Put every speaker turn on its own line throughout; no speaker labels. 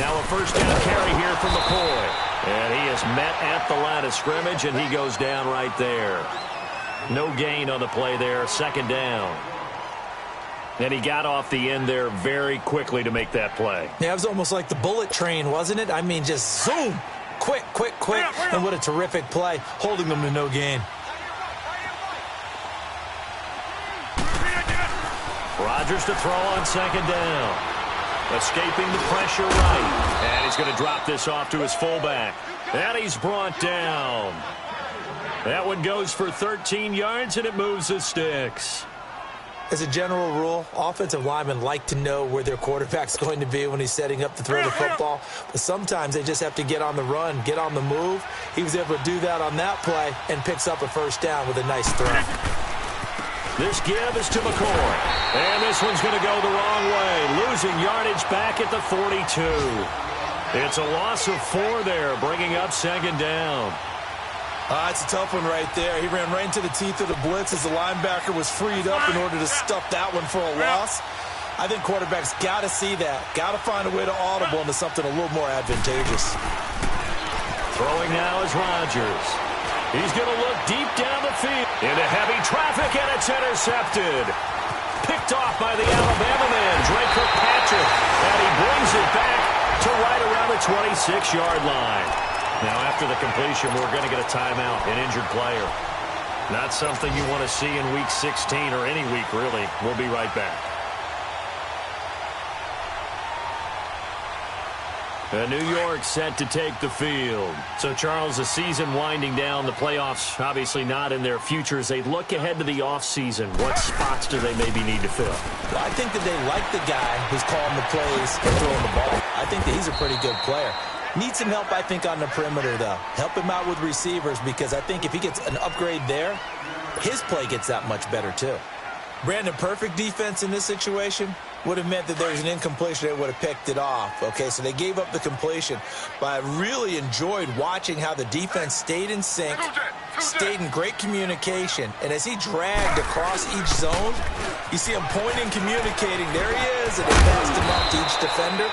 Now a first down carry here from McCoy. And he is met at the line of scrimmage, and he goes down right there. No gain on the play there, second down. And he got off the end there very quickly to make that play.
Yeah, it was almost like the bullet train, wasn't it? I mean, just zoom. Quick, quick, quick. And what a terrific play, holding them to no gain.
Rodgers to throw on second down. Escaping the pressure right. And he's going to drop this off to his fullback. And he's brought down. That one goes for 13 yards, and it moves the sticks.
As a general rule, offensive linemen like to know where their quarterback's going to be when he's setting up to throw the football. But sometimes they just have to get on the run, get on the move. He was able to do that on that play and picks up a first down with a nice throw.
This give is to McCoy. And this one's going to go the wrong way. Losing yardage back at the 42. It's a loss of 4 there, bringing up second down.
It's a tough one right there. He ran right into the teeth of the blitz as the linebacker was freed up in order to stuff that one for a loss. I think quarterbacks got to see that. Got to find a way to audible into something a little more advantageous.
Throwing now is Rodgers. He's going to look deep down the field. Into heavy traffic, and it's intercepted. Picked off by the Alabama man, Drake Kirkpatrick. And he brings it back to right around the 26-yard line. Now, after the completion, we're going to get a timeout, an injured player. Not something you want to see in Week 16 or any week, really. We'll be right back. New York set to take the field. So, Charles, the season winding down, the playoffs obviously not in their future. As they look ahead to the offseason, what spots do they maybe need to fill?
Well, I think that they like the guy who's calling the plays and throwing the ball. I think that he's a pretty good player. Needs some help, I think, on the perimeter, though. Help him out with receivers, because I think if he gets an upgrade there, his play gets that much better, too. Brandon, perfect defense in this situation would have meant that there was an incompletion. They would have picked it off. Okay, so they gave up the completion. But I really enjoyed watching how the defense stayed in sync, stayed in great communication. And as he dragged across each zone, you see him pointing, communicating. There he is, and they passed him up to each defender.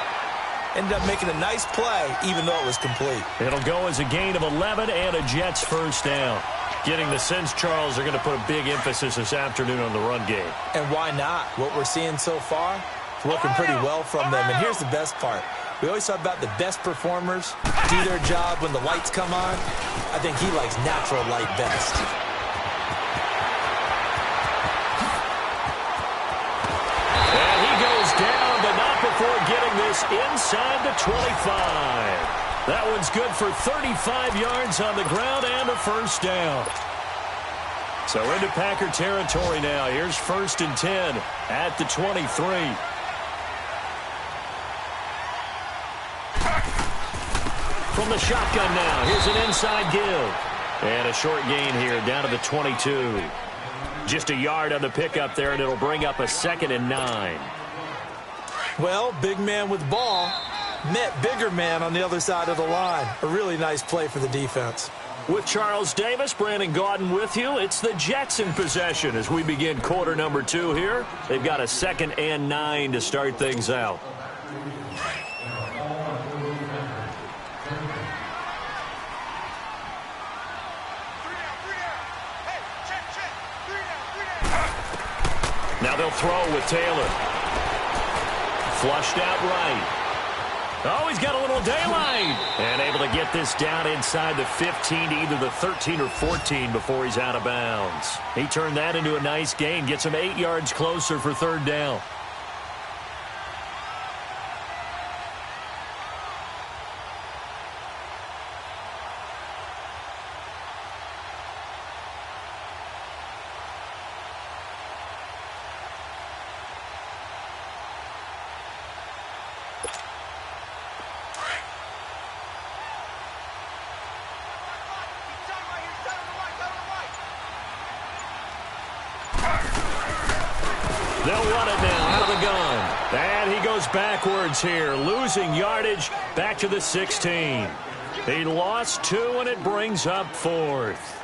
Ended up making a nice play, even though it was complete.
It'll go as a gain of 11 and a Jets first down. Getting the sense, Charles, they're going to put a big emphasis this afternoon on the run game.
And why not? What we're seeing so far is working pretty well from them. And here's the best part. We always talk about the best performers do their job when the lights come on. I think he likes natural light best.
And he goes down, but not before getting this inside the 25. That one's good for 35 yards on the ground and a first down. So into Packer territory now. Here's 1st and 10 at the 23. From the shotgun now, here's an inside give. And a short gain here down to the 22. Just a yard on the pickup there, and it'll bring up a 2nd and 9.
Well, big man with ball met bigger man on the other side of the line. A really nice play for the defense.
With Charles Davis, Brandon Gaudin with you. It's the Jets in possession as we begin quarter number 2 here. They've got a 2nd and 9 to start things out. Now they'll throw with Taylor. Flushed out right. Oh, he's got a little daylight. And able to get this down inside the 15 to either the 13 or 14 before he's out of bounds. He turned that into a nice gain. Gets him 8 yards closer for 3rd down. They'll run it now out of the gun. And he goes backwards here, losing yardage back to the 16. He lost 2, and it brings up 4th.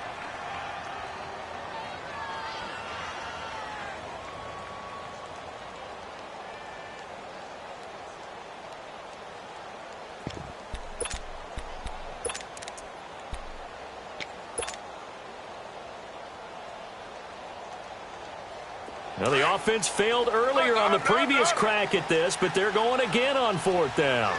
Now, the offense failed earlier on the previous crack at this, but they're going again on 4th down.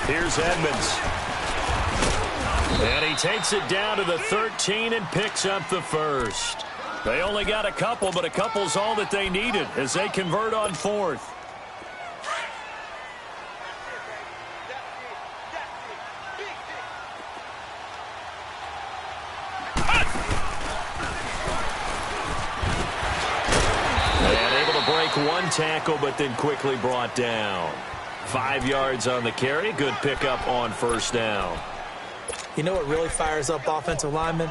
Here's Edmonds. And he takes it down to the 13 and picks up the first. They only got a couple, but a couple's all that they needed as they convert on 4th. One tackle, but then quickly brought down. 5 yards on the carry. Good pickup on 1st down.
You know what really fires up offensive linemen?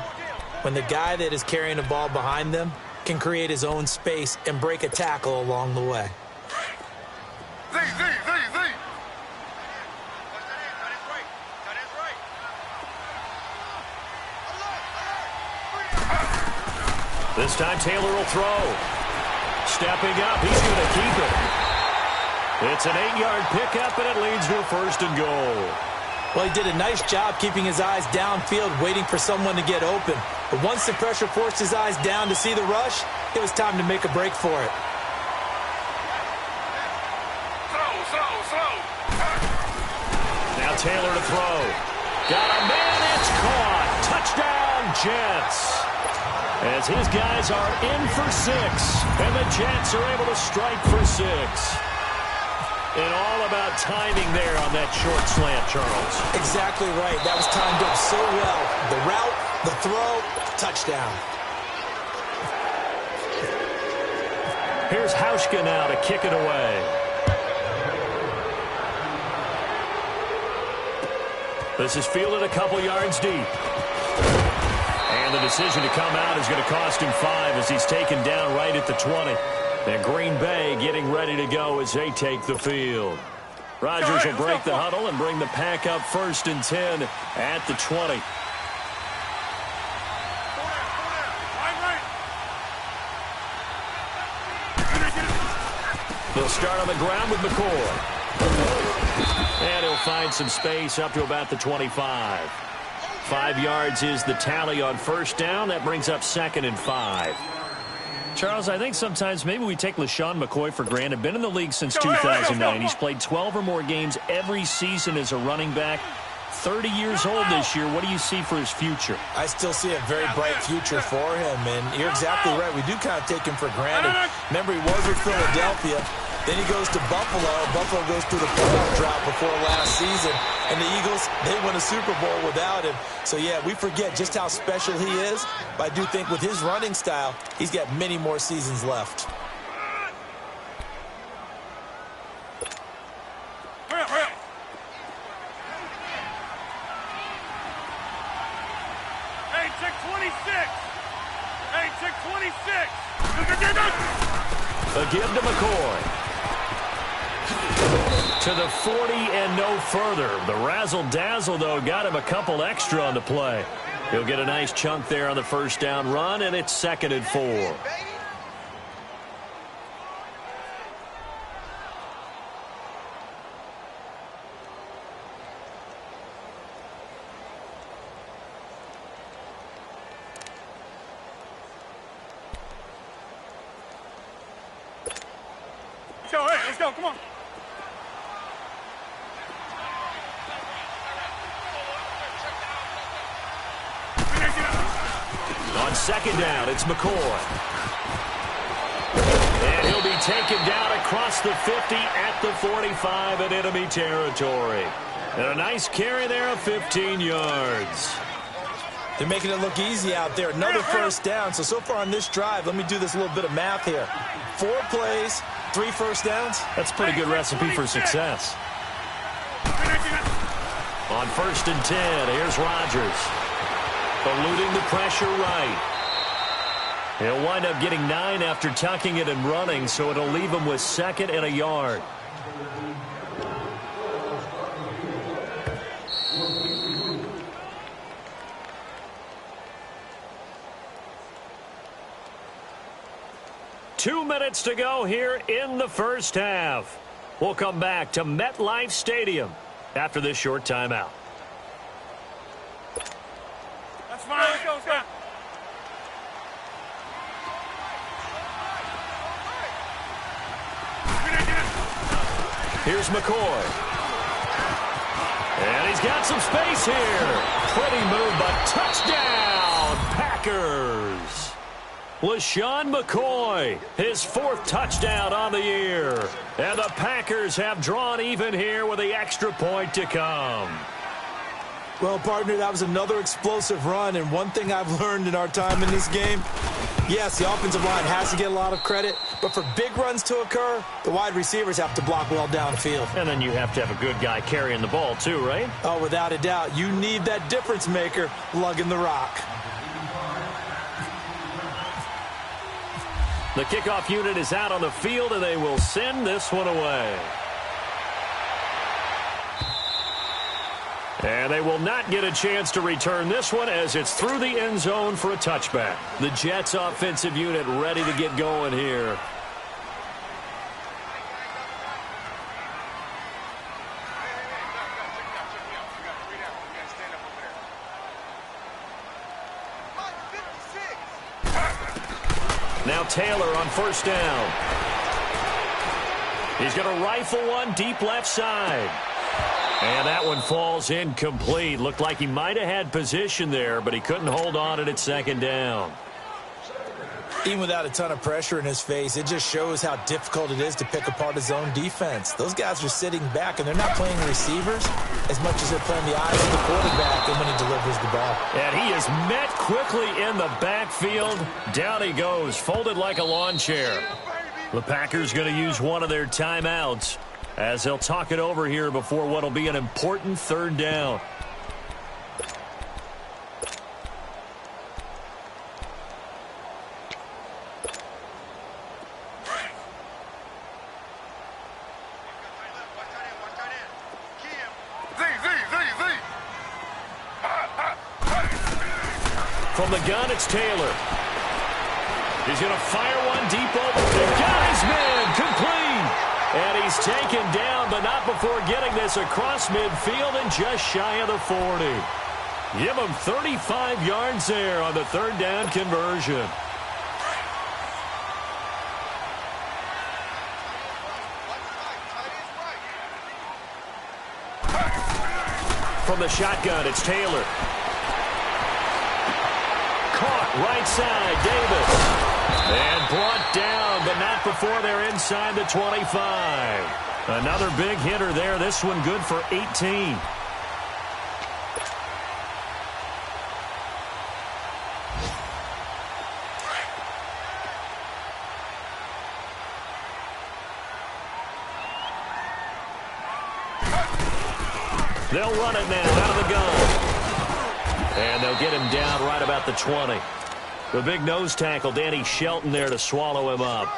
When the guy that is carrying the ball behind them can create his own space and break a tackle along the way.
This time Taylor will throw. Stepping up, he's going to keep it. It's an 8-yard pickup, and it leads to a 1st and goal.
Well, he did a nice job keeping his eyes downfield, waiting for someone to get open. But once the pressure forced his eyes down to see the rush, it was time to make a break for it.
Now Taylor to throw. Got a man, it's caught. Touchdown, Jets. As his guys are in for 6, and the Jets are able to strike for 6. And all about timing there on that short slant, Charles.
Exactly right. That was timed up so well. The route, the throw, touchdown.
Here's Hauschka now to kick it away. This is fielded a couple yards deep. And the decision to come out is going to cost him 5 as he's taken down right at the 20. And Green Bay getting ready to go as they take the field. Rodgers will break the huddle and bring the pack up 1st and 10 at the 20. They'll start on the ground with McCoy. And he'll find some space up to about the 25. 5 yards is the tally on 1st down. That brings up 2nd and 5. Charles, I think sometimes maybe we take LeSean McCoy for granted. Been in the league since 2009. He's played 12 or more games every season as a running back. 30 years old this year. What do you see for his future?
I still see a very bright future for him, and you're exactly right. We do kind of take him for granted. Remember, he was with Philadelphia. Then he goes to Buffalo. Buffalo goes through the playoff drought before last season. And the Eagles, they won a Super Bowl without him. So, yeah, we forget just how special he is. But I do think with his running style, he's got many more seasons left.
Hurry up, hurry up. Hey, check 26. Hey, check 26.
A give to McCoy. To the 40 and no further. The razzle-dazzle, though, got him a couple extra on the play. He'll get a nice chunk there on the 1st down run, and it's 2nd and 4.
Let's go, come on.
On 2nd down, it's McCoy. And he'll be taken down across the 50 at the 45 in enemy territory. And a nice carry there of 15 yards.
They're making it look easy out there. Another 1st down. So far on this drive, let me do this little bit of math here. 4 plays, 3 1st downs.
That's a pretty good recipe for success. On 1st and 10, here's Rodgers. Eluding the pressure right. He'll wind up getting 9 after tucking it and running, so it'll leave him with 2nd and a yard. Two minutes to go here in the 1st half. We'll come back to MetLife Stadium after this short timeout.
That's fine. Let's go, let's go.
Here's McCoy. And he's got some space here. Pretty move, but touchdown, Packers. LaShawn McCoy, his 4th touchdown on the year. And the Packers have drawn even here with the extra point to come.
Well, partner, that was another explosive run, and one thing I've learned in our time in this game, yes, the offensive line has to get a lot of credit, but for big runs to occur, the wide receivers have to block well downfield.
And then you have to have a good guy carrying the ball too, right?
Oh, without a doubt. You need that difference maker lugging the rock.
The kickoff unit is out on the field, and they will send this one away. And they will not get a chance to return this one as it's through the end zone for a touchback. The Jets offensive unit ready to get going here. Now Taylor on first down. He's going to rifle one deep left side. And that one falls incomplete. Looked like he might have had position there, but he couldn't hold on at second down.
Even without a ton of pressure in his face, it just shows how difficult it is to pick apart his own defense. Those guys are sitting back, and they're not playing receivers as much as they're playing the eyes of the quarterback and when he delivers the ball.
And he is met quickly in the backfield. Down he goes, folded like a lawn chair. The Packers going to use one of their timeouts as they'll talk it over here before what will be an important third down. From the gun, it's Taylor. He's going to fire one deep over. They got his man, complete. And he's taken down, but not before getting this across midfield and just shy of the 40. Give him 35 yards there on the third down conversion. From the shotgun, it's Taylor. Caught right side, Davis. And brought down, but not before they're inside the 25. Another big hitter there. This one good for 18. They'll run it now out of the gun. And they'll get him down right about the 20. The big nose tackle, Danny Shelton, there to swallow him up.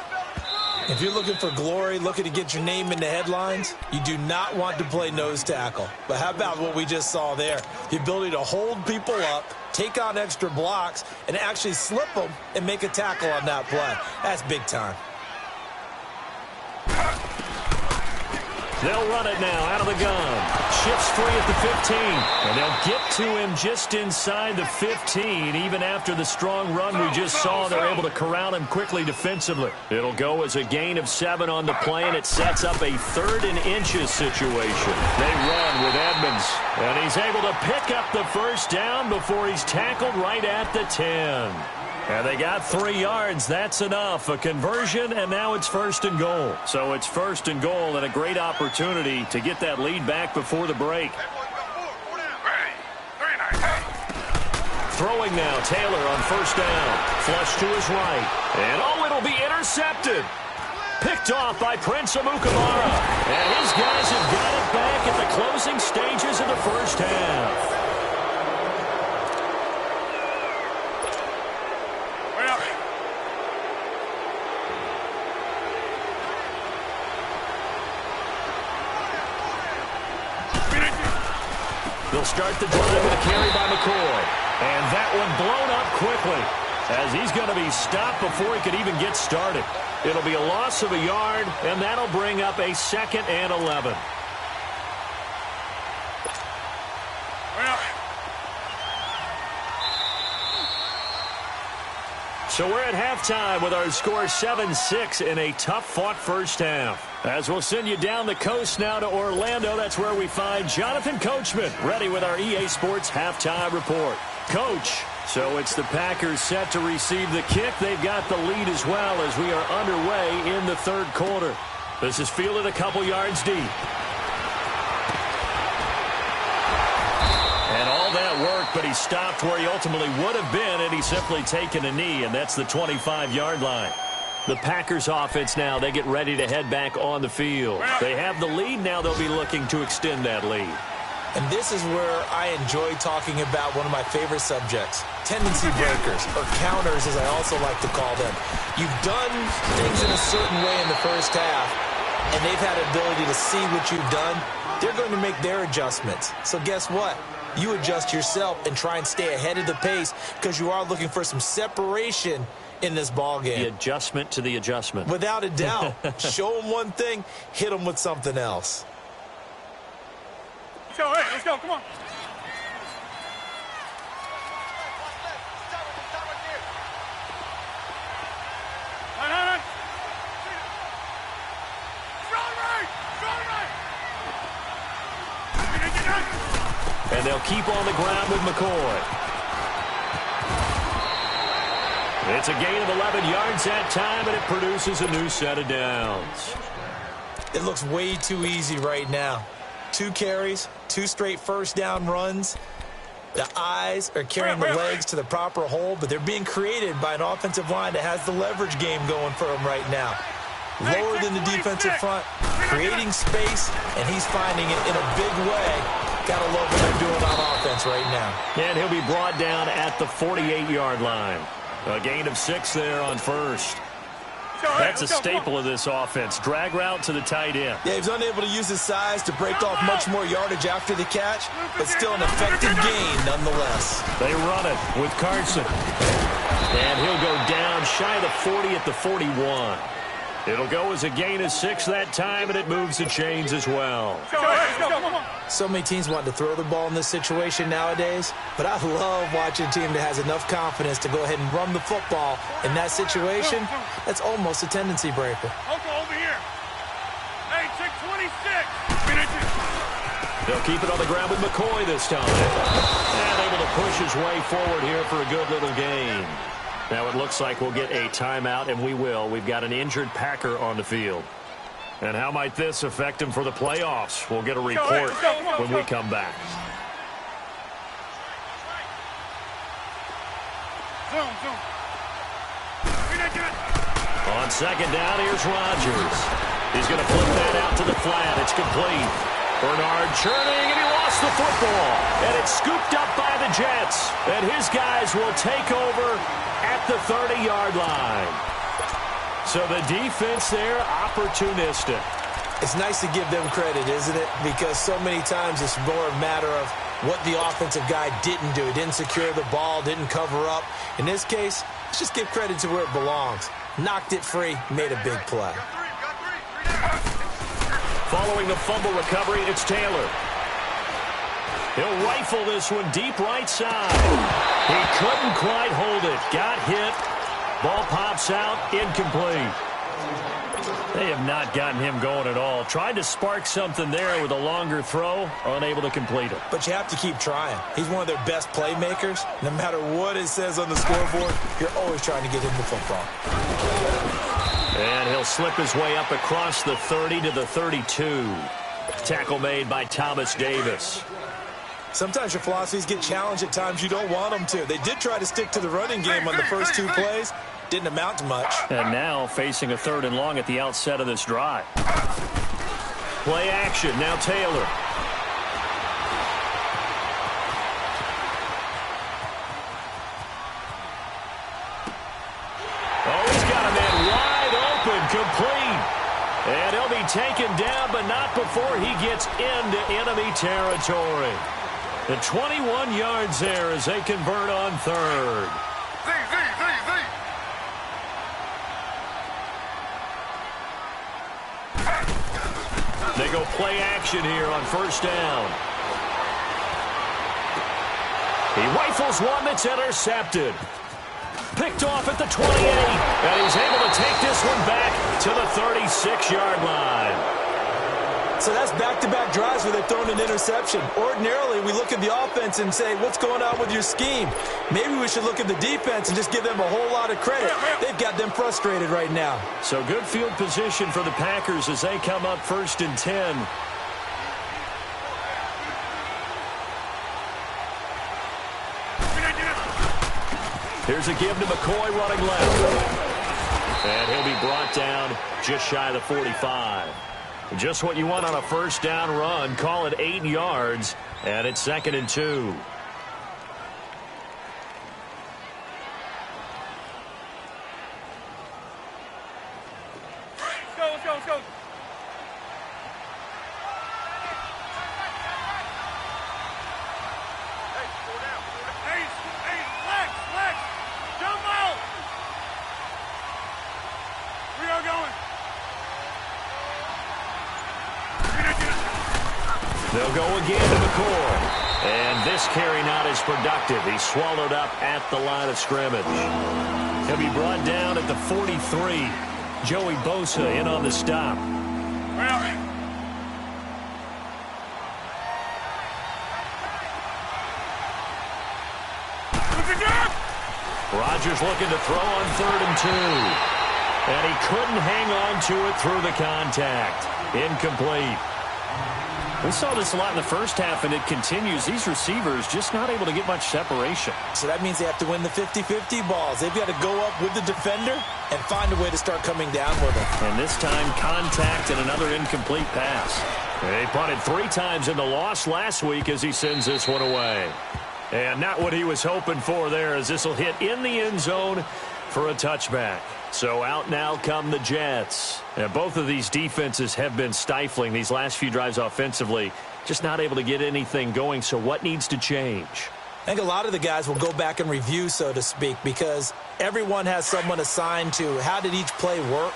If you're looking for glory, looking to get your name in the headlines, you do not want to play nose tackle. But how about what we just saw there? The ability to hold people up, take on extra blocks, and actually slip them and make a tackle on that play. That's big time.
They'll run it now out of the gun. Shifts free at the 15. And they'll get to him just inside the 15. Even after the strong run we just saw, they're able to corral him quickly defensively. It'll go as a gain of 7 on the play, and it sets up a 3rd and inches situation. They run with Edmonds. And he's able to pick up the first down before he's tackled right at the 10. And they got 3 yards. That's enough. A conversion, and now it's 1st and goal. So it's 1st and goal and a great opportunity to get that lead back before the break. Throwing now, Taylor on first down. Flush to his right. And, oh, it'll be intercepted. Picked off by Prince Amukamara. And his guys have got it back at the closing stages of the first half. They'll start the drive with a carry by McCoy. And that one blown up quickly as he's going to be stopped before he could even get started. It'll be a loss of a yard, and that'll bring up a 2nd and 11. So we're at halftime with our score 7-6 in a tough-fought first half. As we'll send you down the coast now to Orlando, that's where we find Jonathan Coachman, ready with our EA Sports halftime report. Coach, so it's the Packers set to receive the kick. They've got the lead as well as we are underway in the third quarter. This is fielded a couple yards deep. And all that work, but he stopped where he ultimately would have been, and he's simply taken a knee, and that's the 25-yard line. The Packers offense now, they get ready to head back on the field. They have the lead. Now they'll be looking to extend that lead.
And this is where I enjoy talking about one of my favorite subjects, tendency breakers, or counters as I also like to call them. You've done things in a certain way in the first half, and they've had the ability to see what you've done. They're going to make their adjustments. So guess what? You adjust yourself and try and stay ahead of the pace because you are looking for some separation in this ball game.
The adjustment to the adjustment.
Without a doubt. Show them one thing, hit them with something else.
Let's go, hey, let's go, come on. Nine. Strong right.
And they'll keep on the ground with McCoy. It's a gain of 11 yards that time, and it produces a new set of downs.
It looks way too easy right now. 2 carries, 2 straight first down runs. The eyes are carrying the legs to the proper hole, but they're being created by an offensive line that has the leverage game going for them right now. Lower than the defensive front, creating space, and he's finding it in a big way. Gotta love what they're doing on offense right now.
And he'll be brought down at the 48-yard line. A gain of 6 there on first. That's a staple of this offense. Drag route to the tight end.
Yeah, he was unable to use his size to break off much more yardage after the catch, but still an effective gain nonetheless.
They run it with Carson. And he'll go down shy of the 40 at the 41. It'll go as a gain of 6 that time, and it moves the chains as well.
So many teams want to throw the ball in this situation nowadays, but I love watching a team that has enough confidence to go ahead and run the football. In that situation, that's almost a tendency breaker.
Uncle, over here. Hey, check 26.
They'll keep it on the ground with McCoy this time. And able to push his way forward here for a good little gain. Now it looks like we'll get a timeout, and we will. We've got an injured Packer on the field. And how might this affect him for the playoffs? We'll get a report when we come back.
Zoom.
On second down, here's Rodgers. He's going to flip that out to the flat. It's complete. Bernard churning, and he lost the football. And it's scooped up by the Jets. And his guys will take over at the 30-yard line. So the defense there, opportunistic.
It's nice to give them credit, isn't it? Because so many times it's more a matter of what the offensive guy didn't do. He didn't secure the ball, didn't cover up. In this case, let's just give credit to where it belongs. Knocked it free, made a big play.
Following the fumble recovery, it's Taylor. He'll rifle this one deep right side. He couldn't quite hold it. Got hit. Ball pops out. Incomplete. They have not gotten him going at all. Tried to spark something there with a longer throw. Unable to complete it.
But you have to keep trying. He's one of their best playmakers. No matter what it says on the scoreboard, you're always trying to get him the football.
And he'll slip his way up across the 30 to the 32. Tackle made by Thomas Davis.
Sometimes your philosophies get challenged at times you don't want them to. They did try to stick to the running game on the first 2 plays. Didn't amount to much.
And now facing a 3rd and long at the outset of this drive. Play action. Now Taylor. Oh, he's got a man wide open, complete. And he'll be taken down, but not before he gets into enemy territory. The 21 yards there as they convert on 3rd. They go play action here on 1st down. He rifles one that's intercepted. picked off at the 28. And he's able to take this one back to the 36-yard line.
So that's back-to-back drives where they've thrown an interception. Ordinarily, we look at the offense and say, what's going on with your scheme? Maybe we should look at the defense and just give them a whole lot of credit. They've got them frustrated right now.
So good field position for the Packers as they come up 1st and 10. Here's a give to McCoy running left. And he'll be brought down just shy of the 45. Just what you want on a first down run. Call it 8 yards, and it's 2nd and 2.
Let's go, let's go. Hey, Lex, jump out. We are going.
They'll go again to McCoy. And this carry not as productive. He's swallowed up at the line of scrimmage. He'll be brought down at the 43. Joey Bosa in on the stop. Rodgers looking to throw on 3rd and 2. And he couldn't hang on to it through the contact. Incomplete. We saw this a lot in the first half, and it continues. These receivers just not able to get much separation.
So that means they have to win the 50-50 balls. They've got to go up with the defender and find a way to start coming down with them.
And this time, contact and another incomplete pass. They punted 3 times in the loss last week as he sends this one away. And not what he was hoping for there, as this will hit in the end zone for a touchback. So out now come the Jets. And both of these defenses have been stifling these last few drives offensively. Just not able to get anything going. So what needs to change?
I think a lot of the guys will go back and review, so to speak, because everyone has someone assigned to how did each play work.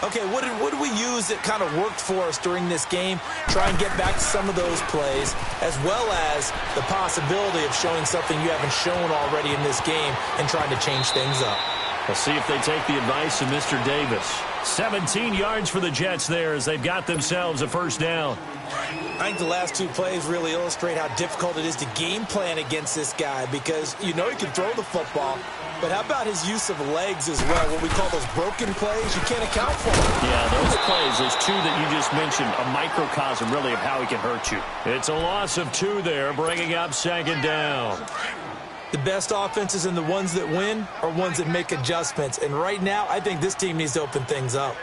Okay, what did we use that kind of worked for us during this game? Try and get back to some of those plays, as well as the possibility of showing something you haven't shown already in this game and trying to change things up.
We'll see if they take the advice of Mr. Davis. 17 yards for the Jets there as they've got themselves a first down.
I think the last 2 plays really illustrate how difficult it is to game plan against this guy, because you know he can throw the football, but how about his use of legs as well? What we call those broken plays, you can't account for them.
Yeah, those plays, those 2 that you just mentioned, a microcosm really of how he can hurt you. It's a loss of 2 there, bringing up 2nd down.
The best offenses and the ones that win are ones that make adjustments. And right now, I think this team needs to open things up.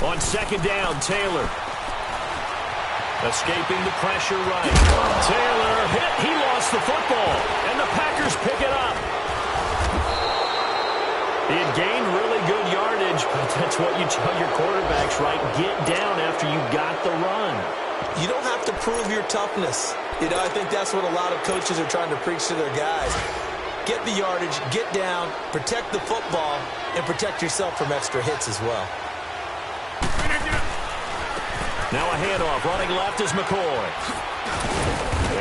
On 2nd down, Taylor. Escaping the pressure right. Taylor hit. He lost the football. And the Packers pick it up. He had gained really good yardage, but that's what you tell your quarterbacks, right? Get down after you got the run.
You don't have to prove your toughness. You know, I think that's what a lot of coaches are trying to preach to their guys. Get the yardage, get down, protect the football, and protect yourself from extra hits as well.
Now a handoff. Running left is McCoy.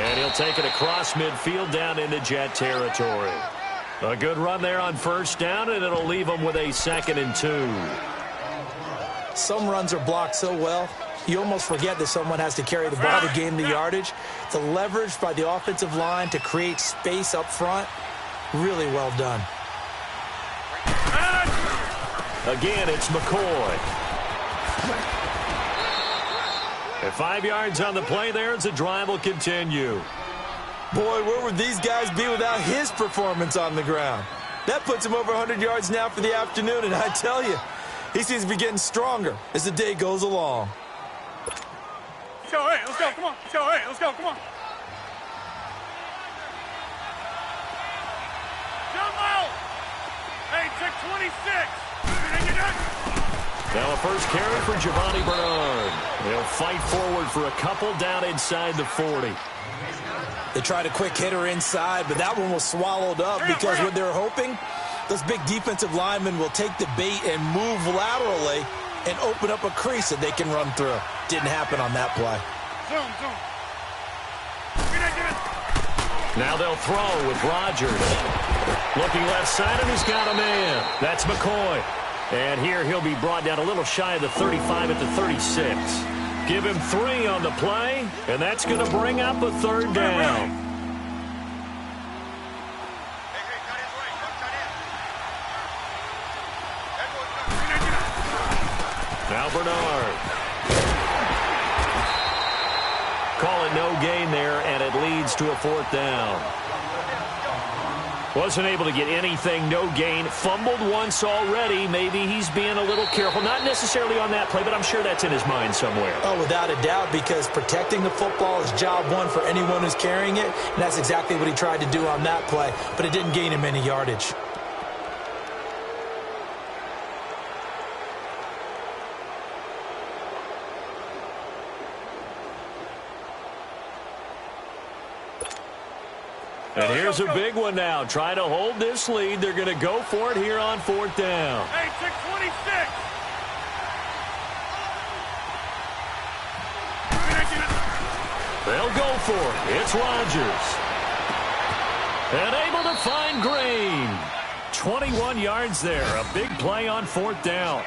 And he'll take it across midfield down into Jet territory. A good run there on first down, and it'll leave them with a 2nd and 2.
Some runs are blocked so well, you almost forget that someone has to carry the ball to gain the yardage. The leverage by the offensive line to create space up front, really well done.
Again, it's McCoy. And 5 yards on the play there as the drive will continue.
Boy, where would these guys be without his performance on the ground? That puts him over 100 yards now for the afternoon, and I tell you, he seems to be getting stronger as the day goes along.
Let's go, come on. Let's go, come on. Jump out. Hey, check 26.
Now a first carry for Giovanni Bernard. He'll fight forward for a couple down inside the 40.
They tried a quick hitter inside, but that one was swallowed up because what they're hoping, those big defensive linemen will take the bait and move laterally and open up a crease that they can run through. Didn't happen on that play.
Zoom.
Now they'll throw with Rodgers. Looking left side, and he's got a man. That's McCoy. And here he'll be brought down a little shy of the 35 at the 36. Give him 3 on the play, and that's going to bring up a 3rd down. Now Bernard. Call it no gain there, and it leads to a 4th down. Wasn't able to get anything, no gain. Fumbled once already. Maybe he's being a little careful. Not necessarily on that play, but I'm sure that's in his mind somewhere.
Oh, without a doubt, because protecting the football is job one for anyone who's carrying it, and that's exactly what he tried to do on that play, but it didn't gain him any yardage.
And here's a big one now. Trying to hold this lead. They're going to go for it here on 4th down.
Hey, 626.
They'll go for it. It's Rodgers. And able to find Green. 21 yards there. A big play on 4th down.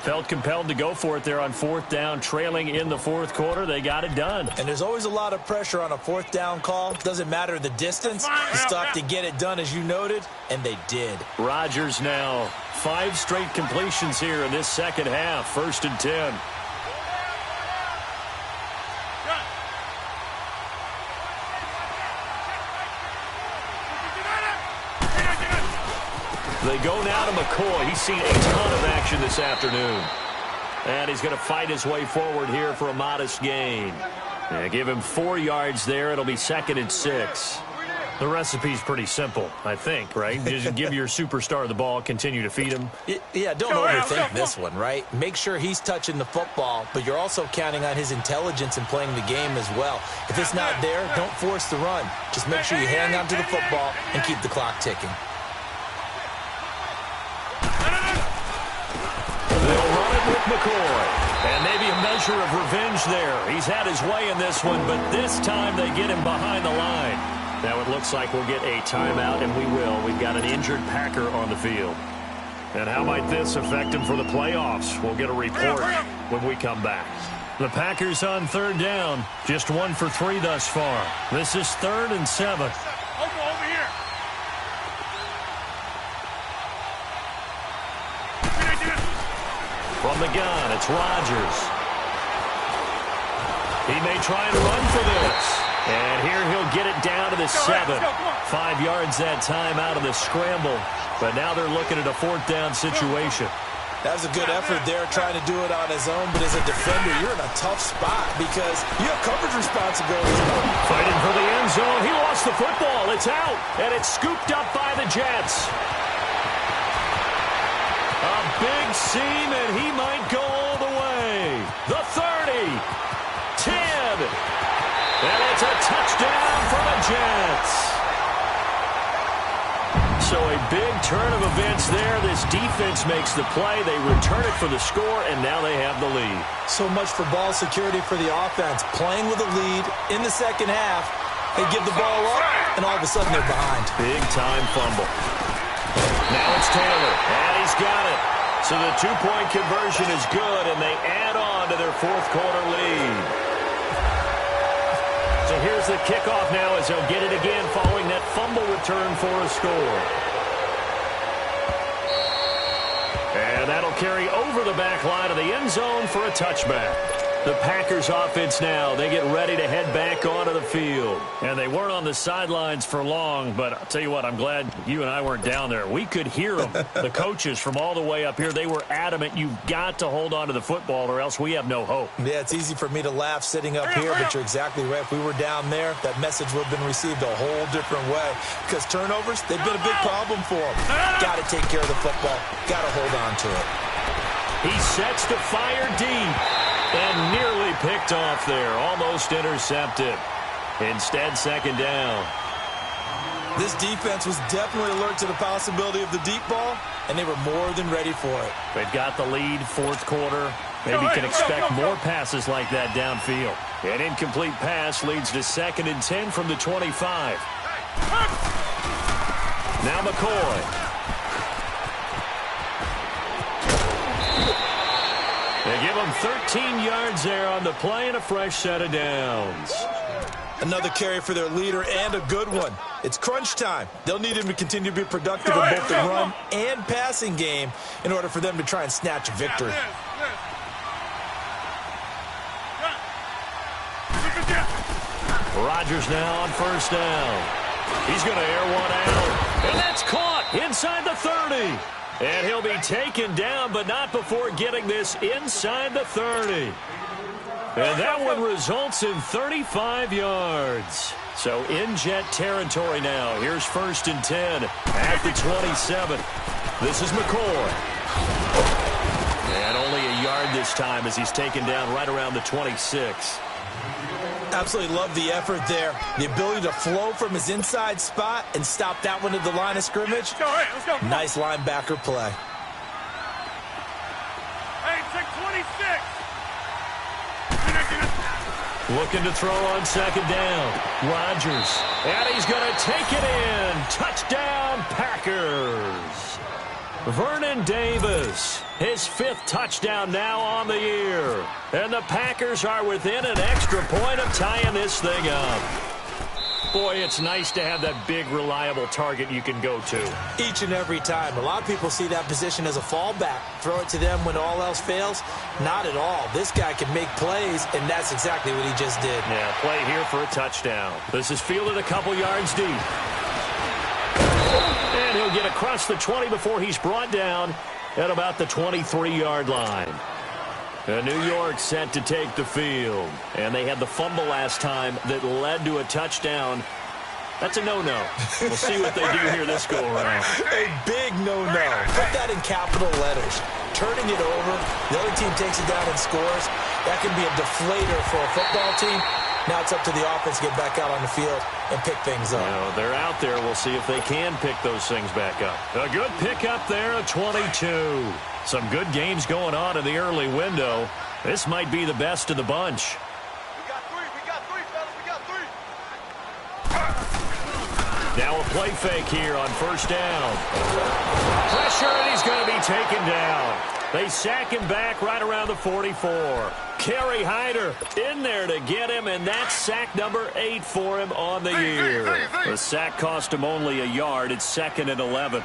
Felt compelled to go for it there on 4th down, trailing in the 4th quarter. They got it done.
And there's always a lot of pressure on a 4th down call. Doesn't matter the distance. You still have to get it done, as you noted, and they did.
Rodgers now 5 straight completions here in this 2nd half. 1st and 10. They go now to McCoy. He's seen a ton of action this afternoon. And he's going to fight his way forward here for a modest gain. Give him 4 yards there. It'll be 2nd and 6. The recipe's pretty simple, I think, right? Just give your superstar the ball, continue to feed him.
Yeah, don't overthink this one, right? Make sure he's touching the football, but you're also counting on his intelligence in playing the game as well. If it's not there, don't force the run. Just make sure you hang on to the football and keep the clock ticking.
They'll run it with McCoy. And maybe a measure of revenge there. He's had his way in this one, but this time they get him behind the line. Now it looks like we'll get a timeout, and we will. We've got an injured Packer on the field. And how might this affect him for the playoffs? We'll get a report when we come back. The Packers on 3rd down. Just 1 for 3 thus far. This is 3rd and 7.
Over here.
From the gun, it's Rodgers. He may try and run for this. And here he'll get it down to the 7. 5 yards that time out of the scramble. But now they're looking at a 4th down situation.
That was a good effort there, trying to do it on his own. But as a defender, you're in a tough spot because you have coverage responsibilities.
Fighting for the end zone. He lost the football. It's out. And it's scooped up by the Jets. A big seam, and he might go all the way. The 30. 10. And it's a touchdown for the Jets. So a big turn of events there. This defense makes the play. They return it for the score, and now they have the lead.
So much for ball security for the offense. Playing with a lead in the 2nd half. They give the ball up, and all of a sudden they're behind.
Big-time fumble. Now it's Taylor, and he's got it. So the 2-point conversion is good, and they add on to their 4th quarter lead. So here's the kickoff now as they'll get it again following that fumble return for a score. And that'll carry over the back line of the end zone for a touchback. The Packers offense now, they get ready to head back onto the field. And they weren't on the sidelines for long, but I'll tell you what, I'm glad you and I weren't down there. We could hear them. The coaches from all the way up here, they were adamant, you've got to hold on to the football or else we have no hope.
Yeah, it's easy for me to laugh sitting up here, but you're exactly right. If we were down there, that message would have been received a whole different way. Because turnovers, they've been a big problem for them. Got to take care of the football. Got to hold on to it.
He sets to fire deep. And nearly picked off there. Almost intercepted. Instead, 2nd down.
This defense was definitely alert to the possibility of the deep ball, and they were more than ready for it.
They've got the lead, 4th quarter. Maybe can expect more passes like that downfield. An incomplete pass leads to 2nd and 10 from the 25. Now McCoy. They give him 13 yards there on the play and a fresh set of downs.
Another carry for their leader and a good one. It's crunch time. They'll need him to continue to be productive in both the run and passing game in order for them to try and snatch a victory.
Rodgers now on first down. He's going to air one out. And that's caught inside the 30. And he'll be taken down, but not before getting this inside the 30. And that one results in 35 yards. So in Jet territory now. Here's 1st and 10 at the 27. This is McCoy. And only a yard this time as he's taken down right around the 26.
Absolutely love the effort there. The ability to flow from his inside spot and stop that one at the line of scrimmage.
Let's go.
Nice linebacker play.
Hey, check 26.
Looking to throw on 2nd down. Rodgers. And he's going to take it in. Touchdown, Packers. Vernon Davis, his 5th touchdown now on the year. And the Packers are within an extra point of tying this thing up. Boy, it's nice to have that big, reliable target you can go to.
Each and every time. A lot of people see that position as a fallback. Throw it to them when all else fails. Not at all. This guy can make plays, and that's exactly what he just did.
Yeah, play here for a touchdown. This is fielded a couple yards deep. And he'll get across the 20 before he's brought down at about the 23-yard line. And New York set to take the field. And they had the fumble last time that led to a touchdown. That's a no-no. We'll see what they do here this go-around.
A big no-no. Put that in capital letters. Turning it over, the other team takes it down and scores. That can be a deflator for a football team. Now it's up to the offense to get back out on the field and pick things up.
Well, they're out there. We'll see if they can pick those things back up. A good pick up there at 22. Some good games going on in the early window. This might be the best of the bunch.
We got three, fellas. We got three.
Now a play fake here on 1st down. Pressure, and he's going to be taken down. They sack him back right around the 44. Kerry Hyder in there to get him, and that's sack number 8 for him on the year. The sack cost him only a yard. It's 2nd and 11.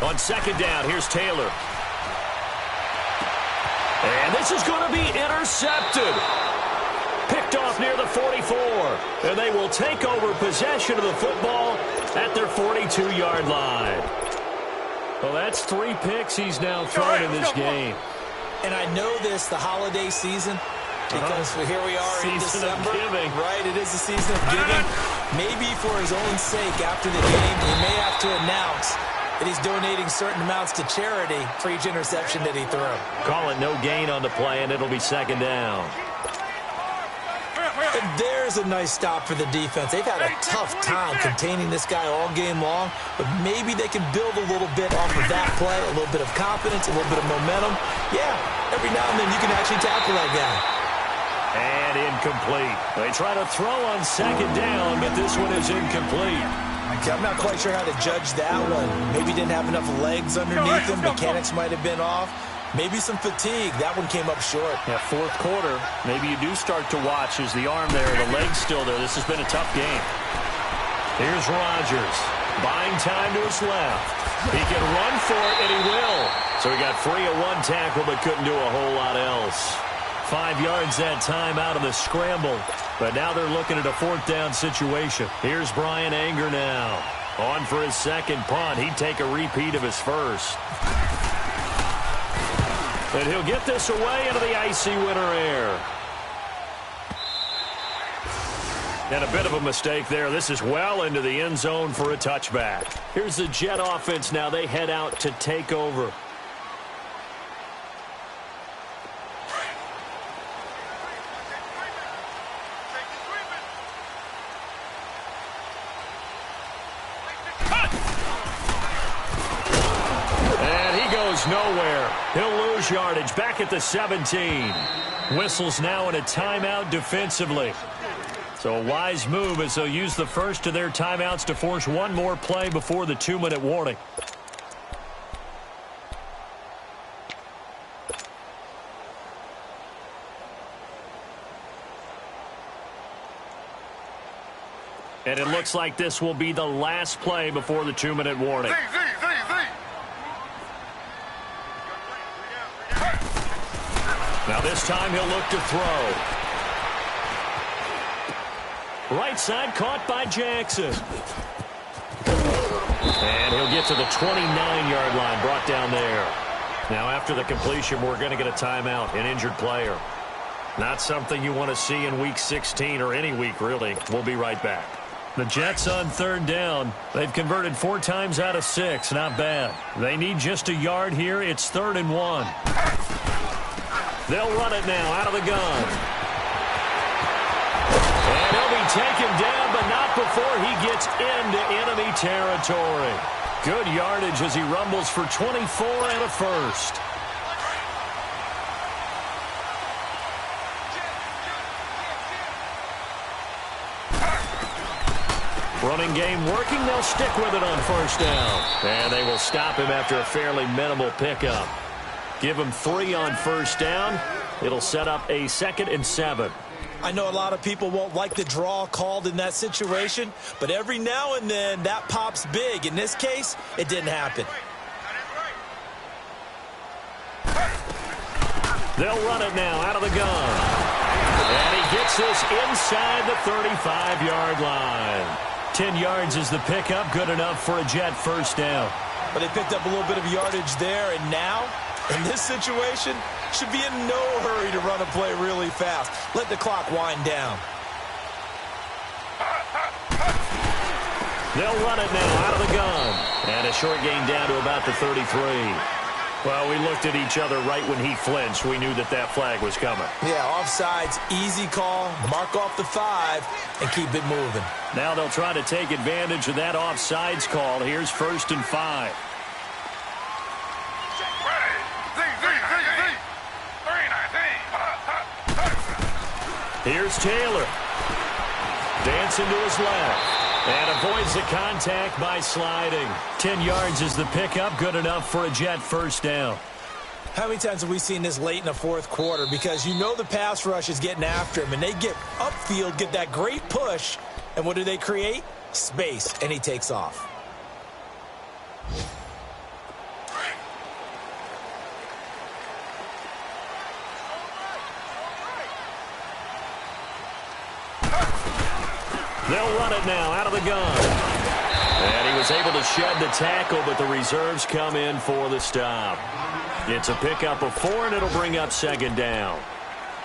On 2nd down, here's Taylor. And this is going to be intercepted. Picked off near the 44. And they will take over possession of the football at their 42-yard line. Well, that's 3 picks he's now thrown in this game.
And I know this, the holiday season, because here we are in December. Right, it is the season of giving. Maybe for his own sake, after the game, he may have to announce that he's donating certain amounts to charity for each interception that he threw.
Call it no gain on the play, and it'll be 2nd down.
And there's a nice stop for the defense. They've had a tough time containing this guy all game long, but maybe they can build a little bit off of that play, a little bit of confidence, a little bit of momentum. Yeah, every now and then you can actually tackle that guy.
And incomplete. They try to throw on 2nd down, but this one is incomplete.
Okay, I'm not quite sure how to judge that one. Maybe didn't have enough legs underneath him. Mechanics might have been off. Maybe some fatigue. That one came up short.
Yeah, 4th quarter. Maybe you do start to watch as the arm there, the leg's still there. This has been a tough game. Here's Rodgers. Buying time to his left. He can run for it, and he will. So he got free of 1 tackle, but couldn't do a whole lot else. 5 yards that time out of the scramble. But now they're looking at a 4th down situation. Here's Brian Anger now. On for his 2nd punt. He'd take a repeat of his 1st. And he'll get this away into the icy winter air. And a bit of a mistake there. This is well into the end zone for a touchback. Here's the Jet offense now. They head out to take over. nowhere. He'll lose yardage back at the 17. Whistles now in a timeout defensively. So a wise move as they'll use the first of their timeouts to force one more play before the 2-minute warning. And it looks like this will be the last play before the 2-minute warning. Now this time he'll look to throw. Right side caught by Jackson. And he'll get to the 29-yard line, brought down there. Now after the completion, we're going to get a timeout, an injured player. Not something you want to see in Week 16 or any week, really. We'll be right back. The Jets on 3rd down. They've converted 4 times out of 6. Not bad. They need just a yard here. It's 3rd and 1. They'll run it now out of the gun. And he'll be taken down, but not before he gets into enemy territory. Good yardage as he rumbles for 24 and a first. Running game working. They'll stick with it on 1st down. And they will stop him after a fairly minimal pickup. Give him 3 on 1st down. It'll set up a 2nd and 7.
I know a lot of people won't like the draw called in that situation, but every now and then that pops big. In this case, it didn't happen.
They'll run it now out of the gun. And he gets this inside the 35-yard line. 10 yards is the pickup, good enough for a Jet 1st down.
But they picked up a little bit of yardage there, and now, in this situation, should be in no hurry to run a play really fast. Let the clock wind down.
They'll run it now out of the gun. And a short gain down to about the 33. Well, we looked at each other right when he flinched. We knew that that flag was coming.
Yeah, offsides, easy call, mark off the 5, and keep it moving.
Now they'll try to take advantage of that offsides call. Here's 1st and 5. Here's Taylor. Dancing to his left. And avoids the contact by sliding. 10 yards is the pickup. Good enough for a Jet 1st down.
How many times have we seen this late in the 4th quarter? Because you know the pass rush is getting after him, and they get upfield, get that great push, and what do they create? Space, and he takes off.
They'll run it now out of the gun. And he was able to shed the tackle, but the reserves come in for the stop. It's a pickup of 4, and it'll bring up 2nd down.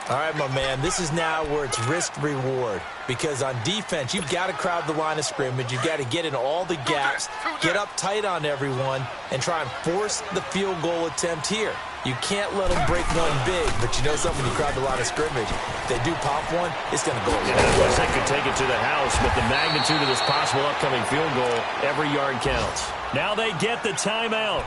All right, my man, this is now where it's risk-reward. Because on defense, you've got to crowd the line of scrimmage. You've got to get in all the gaps, get up tight on everyone, and try and force the field goal attempt here. You can't let them break one big, but you know something, you crowd the line of scrimmage. If they do pop one, it's going to go away.
Yeah, they could take it to the house, but the magnitude of this possible upcoming field goal, every yard counts. Now they get the timeout.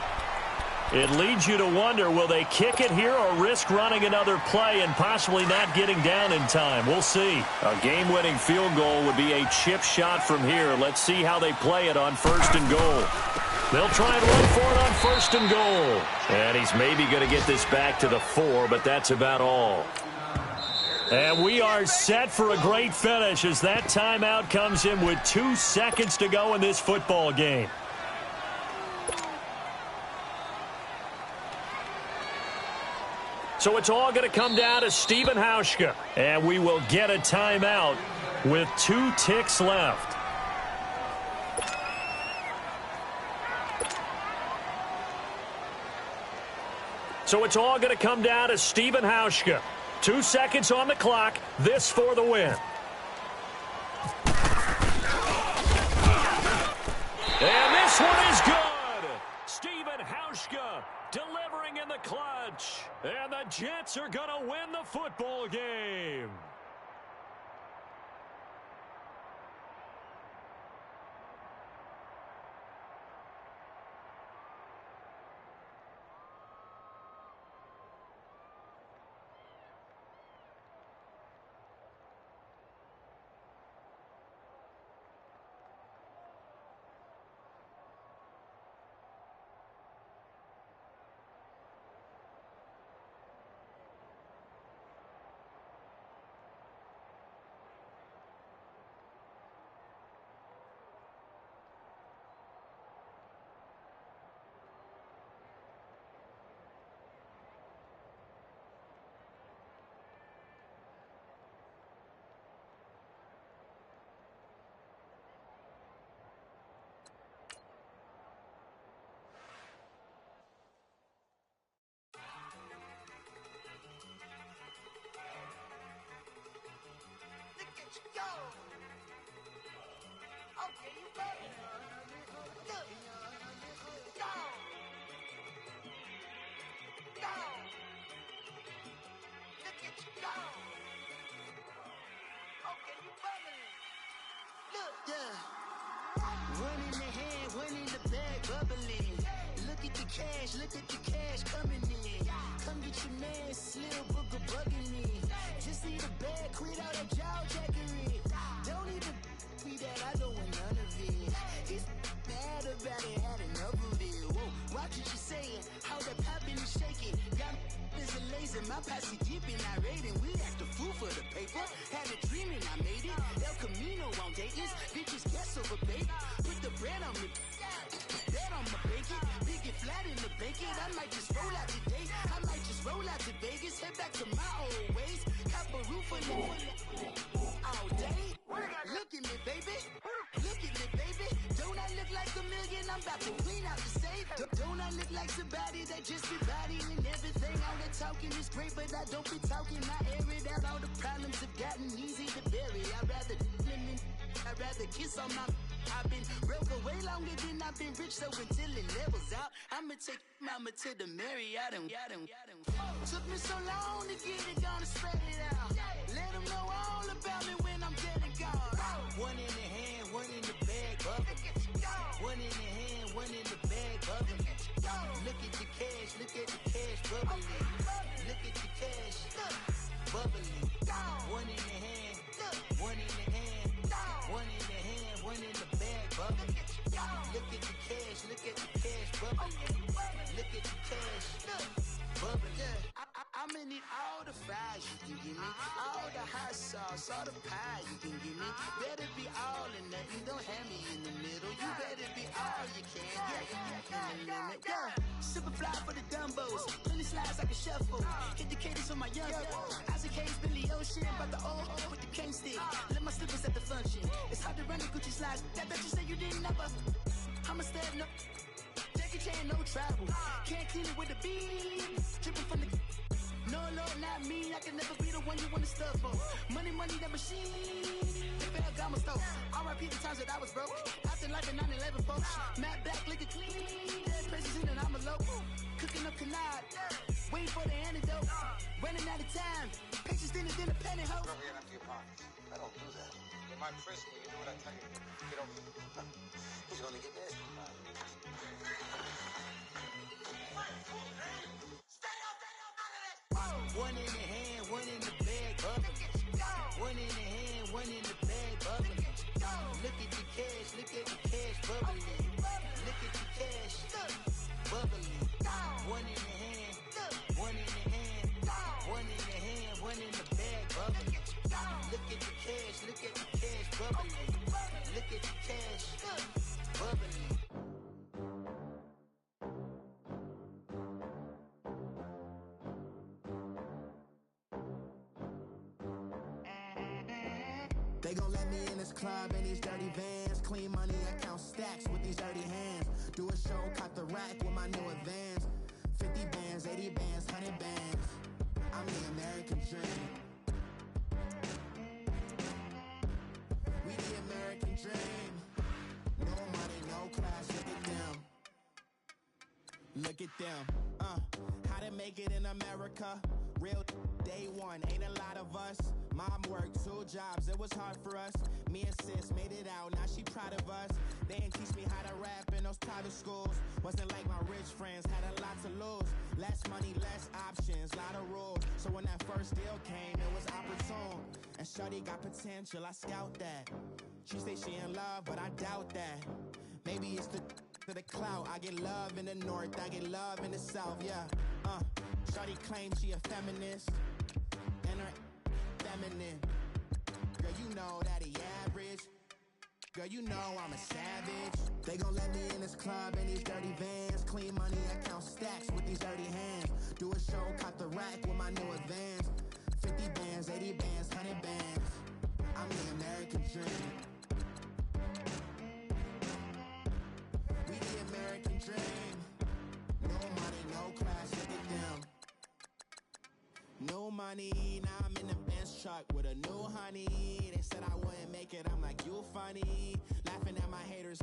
It leads you to wonder, will they kick it here or risk running another play and possibly not getting down in time? We'll see. A game-winning field goal would be a chip shot from here. Let's see how they play it on 1st and goal. They'll try and run for it on 1st and goal. And he's maybe going to get this back to the 4, but that's about all. And we are set for a great finish as that timeout comes in with 2 seconds to go in this football game. So it's all going to come down to Stephen Hauschka. And we will get a timeout with 2 ticks left. So it's all going to come down to Stephen Hauschka. 2 seconds on the clock. This for the win. And this one is good. Stephen Hauschka delivering in the clutch. And the Jets are going to win the football game.
bubbling. Look at the cash coming in. Come get your man, Slim Booker bugging me. Just need a bag, quit all that jaw jackery. Don't even be that, I don't want none of it. He's mad about it, had enough of it. Whoa, watch what you saying, how that poppin' and shaking. Got is a laser, my posse deep and I raiding. We act a fool for the paper, had a dream and I made it. El Camino on Dayton's, bitches guess over baby. Put the bread on me, that on my bacon. Big and flat in the bacon, I might just roll out today. I might just roll out to Vegas, head back to my old ways. Cop a roof for all day. Look at me, baby. Look at me, baby. Don't I look like a million? I'm about to clean out the safe. Don't I look like somebody that just be bodying everything? All that talking is great, but I don't be talking. I air it out. All the problems have gotten easy to bury. I'd rather kiss on my. I've been broke way longer than I've been rich, so until it levels out, I'ma take mama to the Marriott and took me so long to get it, gonna spread it out. Let them know all about me when I'm dead and gone. One in the hand, one in the bag, bubbling. One in the hand, one in the bag, bubbling. Look at the cash, bubbling. Look at the cash, bubbling. One in the hand, one in the hand, one in the hand, one in the bag, bubbling. Look at the cash, bubbling. Look at the cash, bubbling. I'ma need all the fries you can give me, all the hot sauce, all the pie you can give me. Better be all or nothing, don't have me in the middle. You better be all you can, yeah. Super fly for the Dumbos, plenty slides like a shuffle. Hit the cadence on my young Isaac Hayes, Billy Ocean, but the old with the cane stick. Let my slippers at the function. It's hard to run the Gucci slides. That you say you didn't never. I'ma step no. Jackie Chan, no travel. Can't clean it with the beat. Dripping from the. No, Lord, not me. I can never be the one you want to stuff for. Money, that machine. They fell down my stove. R.I.P. the times that I was broke. Acting like a 9/11 folks. Matte black, liquor clean. Dead president and I'm a local. Cooking up canard. Waiting for the antidote. Running out of time. Pictures thinner than a penny hoe.
Rub your hand your pockets. I don't do that. In my prison, you do what I tell you. Get over here. He's gonna get this.
One in the hand, one in the bag, bubbling. One in the hand, one in the bag, bubbling. Look at the cash, bubbling. Look at the cash, bubbling. One in the hand, one in the hand, one in the hand, one in the bag, bubbling. Look at the cash, bubbling. Look at the cash, bubbling.
They gon' let me in this club in these dirty vans. Clean money, I count stacks with these dirty hands. Do a show, caught the rack with my new advance. 50 bands, 80 bands, 100 bands. I'm the American dream. We the American dream. No money, no class, look at them. Look at them, how to make it in America. Real day one, ain't a lot of us. Mom worked 2 jobs, it was hard for us. Me and sis made it out, now she proud of us. They didn't teach me how to rap in those private schools. Wasn't like my rich friends, had a lot to lose. Less money, less options, lot of rules. So when that first deal came, it was opportune. And shorty got potential, I scout that. She say she in love, but I doubt that. Maybe it's the clout. I get love in the north, I get love in the south, yeah. Shorty claims she a feminist, and her feminine. Girl, you know that he average. Girl, you know I'm a savage. They gon' let me in this club in these dirty vans. Clean money, I count stacks with these dirty hands. Do a show, caught the rack with my new advance. 50 bands, 80 bands, 100 bands. I'm the American dream. We the American dream. No money, no class, look at them. No money, now I'm in the Benz truck with a new honey. They said I wouldn't make it, I'm like, you funny. Laughing at my haters.